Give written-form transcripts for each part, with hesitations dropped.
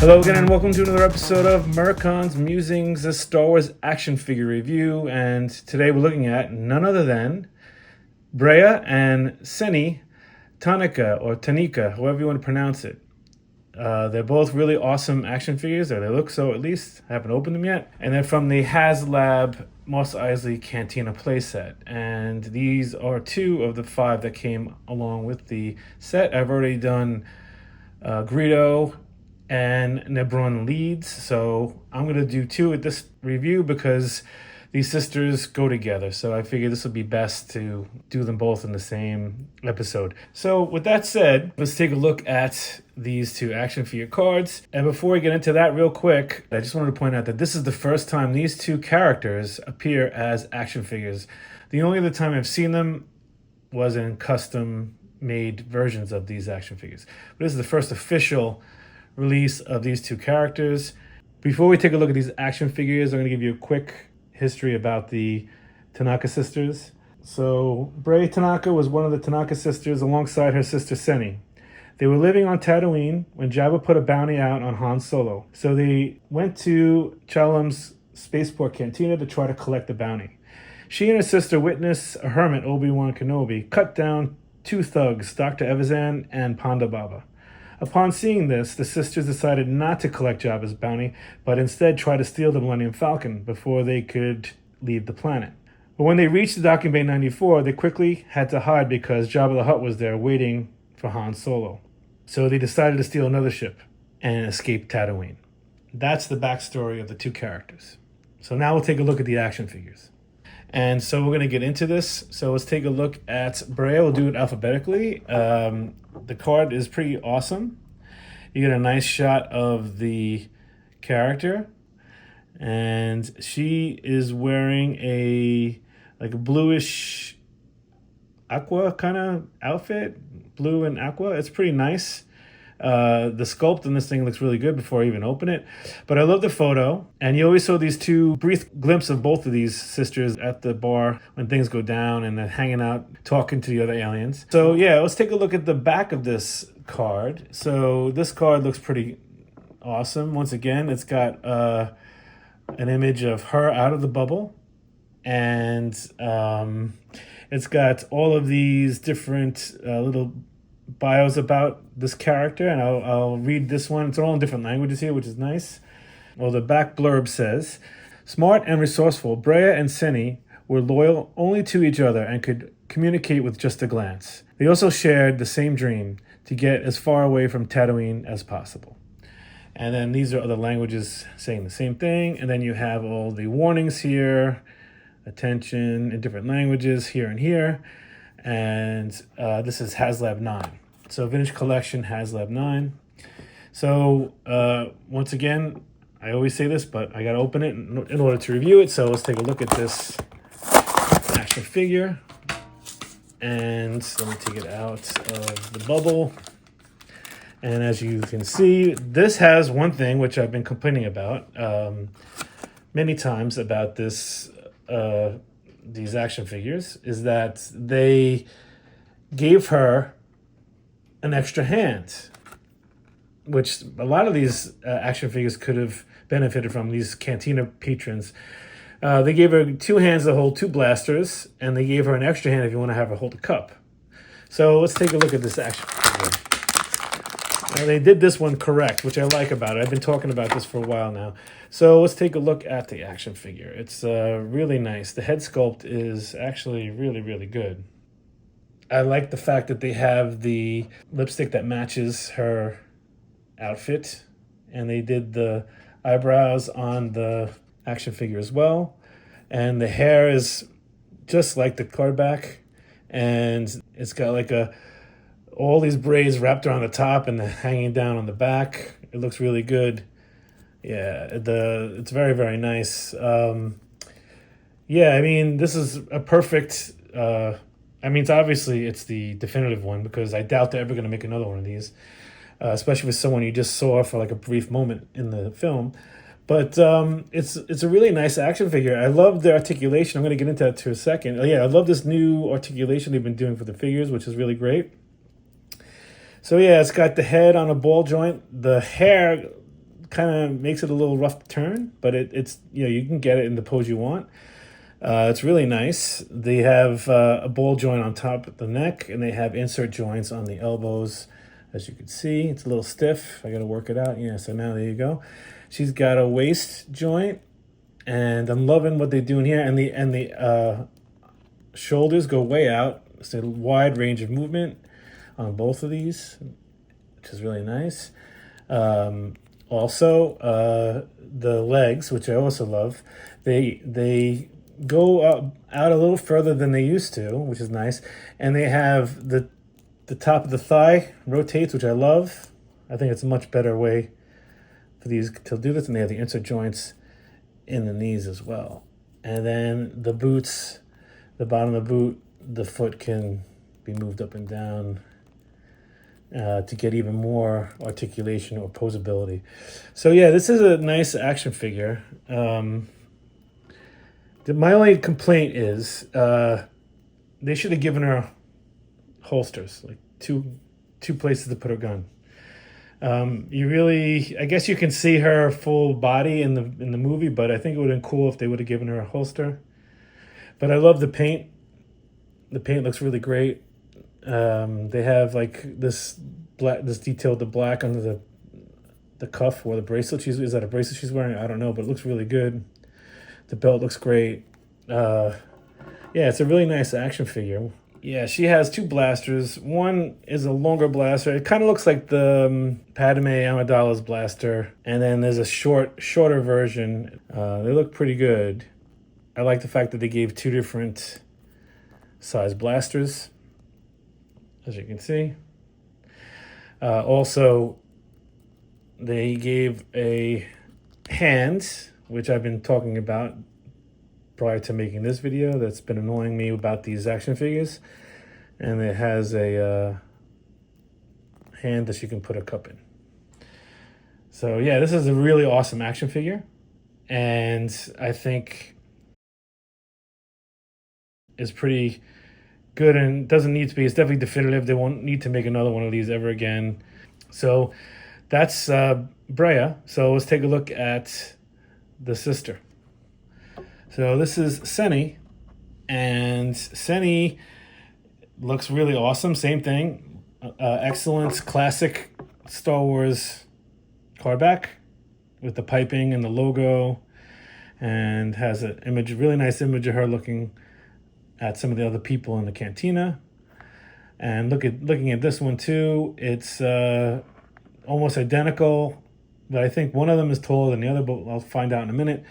Hello again and welcome to another episode of Merkon's Musings, a Star Wars action figure review. And today we're looking at none other than Brea and Senni Tonnika or Tonnika, however you want to pronounce it. They're both really awesome action figures, or they look so at least. I haven't opened them yet. And they're from the HasLab Mos Eisley Cantina playset. And these are two of the 5 that came along with the set. I've already done Greedo and Nebron leads, so I'm going to do 2 at this review because these sisters go together, so I figured this would be best to do them both in the same episode. So with that said, let's take a look at these 2 action figure cards. And before we get into that real quick, I just wanted to point out that this is the first time these 2 characters appear as action figures. The only other time I've seen them was in custom made versions of these action figures. But this is the first official release of these 2 characters. Before we take a look at these action figures, I'm going to give you a quick history about the Tonnika sisters. So BeraTonnika was one of the Tonnika sisters alongside her sister Senni. They were living on Tatooine when Jabba put a bounty out on Han Solo. So they went to Chalam's spaceport cantina to try to collect the bounty. She and her sister witnessed a hermit, Obi-Wan Kenobi, cut down 2 thugs, Dr. Evazan and Ponda Baba. Upon seeing this, the sisters decided not to collect Jabba's bounty, but instead try to steal the Millennium Falcon before they could leave the planet. But when they reached the docking bay 94, they quickly had to hide because Jabba the Hutt was there waiting for Han Solo. So they decided to steal another ship and escape Tatooine. That's the backstory of the 2 characters. So now we'll take a look at the action figures. And so we're going to get into this. So let's take a look at Brea. We'll do it alphabetically. The card is pretty awesome. You get a nice shot of the character. And she is wearing a bluish aqua kind of outfit. Blue and aqua. It's pretty nice. The sculpt on this thing looks really good before I even open it. But I love the photo. And you always saw these 2 brief glimpses of both of these sisters at the bar when things go down and they're hanging out, talking to the other aliens. So yeah, let's take a look at the back of this card. So this card looks pretty awesome. Once again, it's got an image of her out of the bubble. And it's got all of these different little bios about this character, and I'll read this one. It's all in different languages here, which is nice. Well, the back blurb says, "Smart and resourceful, Brea and Senni were loyal only to each other and could communicate with just a glance. They also shared the same dream to get as far away from Tatooine as possible." And then these are other languages saying the same thing. And then you have all the warnings here, attention in different languages here and here. And this is HasLab 9. So Vintage Collection HasLab 9. So once again, I always say this, but I got to open it in order to review it. So let's take a look at this action figure. And let me take it out of the bubble. And as you can see, this has one thing which I've been complaining about many times about this these action figures, is that they gave her an extra hand, which a lot of these action figures could have benefited from, these Cantina patrons. They gave her 2 hands to hold 2 blasters, and they gave her an extra hand if you want to have her hold a cup. So let's take a look at this action figure. Now, they did this one correct, which I like about it. I've been talking about this for a while now. So let's take a look at the action figure. It's really nice. The head sculpt is actually really, really good. I like the fact that they have the lipstick that matches her outfit. And they did the eyebrows on the action figure as well. And the hair is just like the card back. And it's got like all these braids wrapped around the top and hanging down on the back. It looks really good. Yeah, it's very, very nice. Yeah, I mean, this is a perfect... obviously it's the definitive one because I doubt they're ever going to make another one of these, especially with someone you just saw for like a brief moment in the film. But it's a really nice action figure. I love the articulation. I'm going to get into that in a second. Oh, yeah, I love this new articulation they've been doing for the figures, which is really great. So yeah, it's got the head on a ball joint. The hair kind of makes it a little rough to turn, but it's, you know, you can get it in the pose you want. It's really nice. They have a ball joint on top of the neck, and they have insert joints on the elbows. As you can see, it's a little stiff. I got to work it out. Yeah, so now there you go. She's got a waist joint, and I'm loving what they're doing here. And the shoulders go way out. It's a wide range of movement on both of these, which is really nice. Also, the legs, which I also love, they go out a little further than they used to, which is nice. And they have the top of the thigh rotates, which I love. I think it's a much better way for these to do this. And they have the insert joints in the knees as well. And then the boots, the bottom of the boot, the foot can be moved up and down to get even more articulation or posability. So yeah, this is a nice action figure. My only complaint is they should have given her holsters, like two places to put her gun. I guess you can see her full body in the movie, but I think it would have been cool if they would have given her a holster. But I love the paint. The paint looks really great. They have like this detailed the black under the cuff or the bracelet. Is that a bracelet she's wearing? I don't know, but it looks really good. The belt looks great. Yeah, it's a really nice action figure. Yeah, she has two blasters. One is a longer blaster. It kind of looks like the Padme Amidala's blaster. And then there's a shorter version. They look pretty good. I like the fact that they gave two different size blasters, as you can see. Also, they gave a hand, which I've been talking about prior to making this video. That's been annoying me about these action figures. And it has a hand that you can put a cup in. So yeah, this is a really awesome action figure. And I think is pretty good and doesn't need to be. It's definitely definitive. They won't need to make another one of these ever again. So that's Brea. So let's take a look at the sister. So this is Senni, and Senni looks really awesome. Same thing. Excellent classic Star Wars hardback with the piping and the logo, and has an image, really nice image of her looking at some of the other people in the cantina. And looking at this one too, it's almost identical, but I think one of them is taller than the other, but I'll find out in a minute.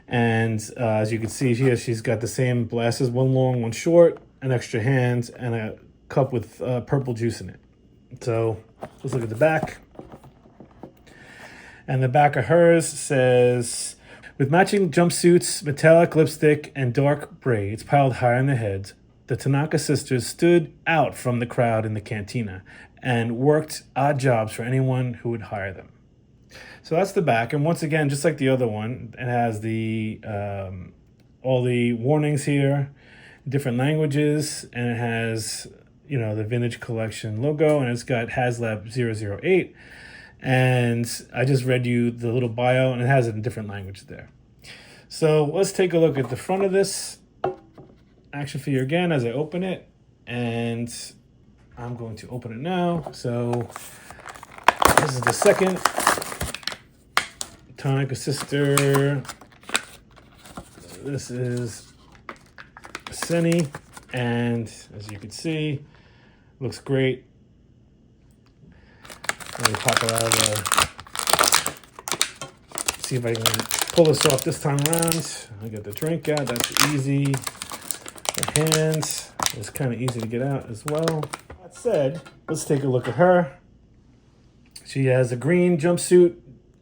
And as you can see here, she's got the same blasters, one long, one short, an extra hand, and a cup with purple juice in it. So let's look at the back. And the back of hers says, with matching jumpsuits, metallic lipstick, and dark braids piled high on their heads, the Tonnika sisters stood out from the crowd in the cantina and worked odd jobs for anyone who would hire them. So that's the back, and once again, just like the other one, it has the all the warnings here, different languages, and it has, you know, the Vintage Collection logo, and it's got HasLab 008. And I just read you the little bio, and it has it in different languages there. So let's take a look at the front of this action figure again as I open it, and I'm going to open it now. So this is the second Tonnika sister. This is Senni, and as you can see, looks great. Let me pop it out of the... See if I can pull this off this time around. I got the drink out, that's easy. The hands is kind of easy to get out as well. That said, let's take a look at her. She has a green jumpsuit,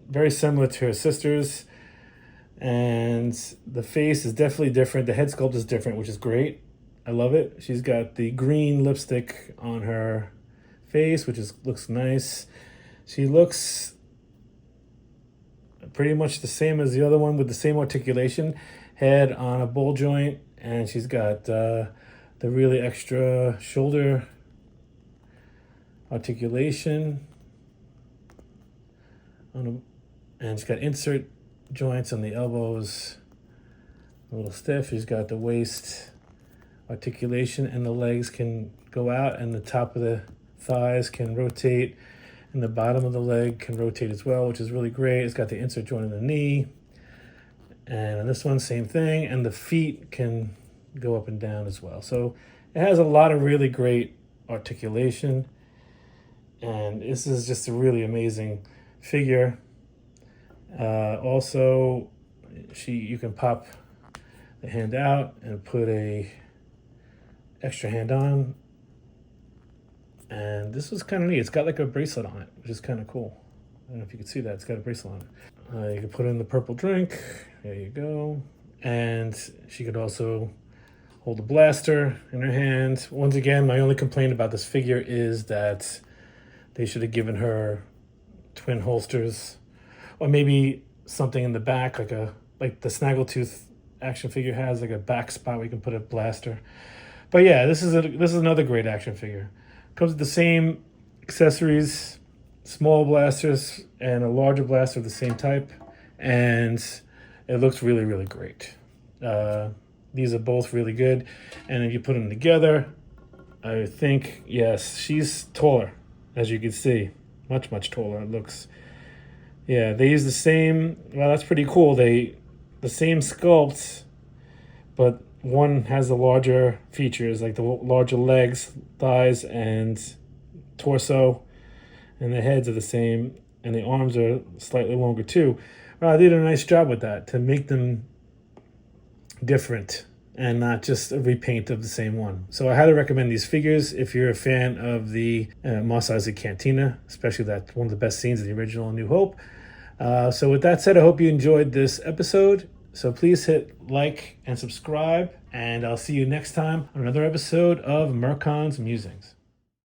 very similar to her sister's. And the face is definitely different. The head sculpt is different, which is great. I love it. She's got the green lipstick on her face, which looks nice. She looks pretty much the same as the other one with the same articulation. Head on a ball joint, and she's got the really extra shoulder articulation. And she's got insert joints on the elbows, a little stiff. She's got the waist articulation, and the legs can go out, and the top of the thighs can rotate, and the bottom of the leg can rotate as well, which is really great. It's got the insert joint in the knee. And on this one, same thing. And the feet can go up and down as well. So it has a lot of really great articulation. And this is just a really amazing figure. Also, you can pop the hand out and put a extra hand on. And this was kind of neat. It's got like a bracelet on it, which is kind of cool. I don't know if you can see that. It's got a bracelet on it. You can put in the purple drink. There you go. And she could also hold a blaster in her hand. Once again, my only complaint about this figure is that they should have given her twin holsters, or maybe something in the back, like the Snaggletooth action figure has, like a back spot where you can put a blaster. But yeah, this is another great action figure. Comes with the same accessories, small blasters and a larger blaster of the same type, and it looks really, really great. These are both really good, and if you put them together, I think, yes, she's taller, as you can see, much, much taller. It looks, yeah, they use the same, well, that's pretty cool. The same sculpt, but one has the larger features, like the larger legs, thighs, and torso, and the heads are the same, and the arms are slightly longer too. They did a nice job with that to make them different and not just a repaint of the same one. So I highly recommend these figures if you're a fan of the Mos Eisley Cantina, especially that one of the best scenes of the original A New Hope. So with that said, I hope you enjoyed this episode. So please hit like and subscribe, and I'll see you next time on another episode of Merkon's Musings.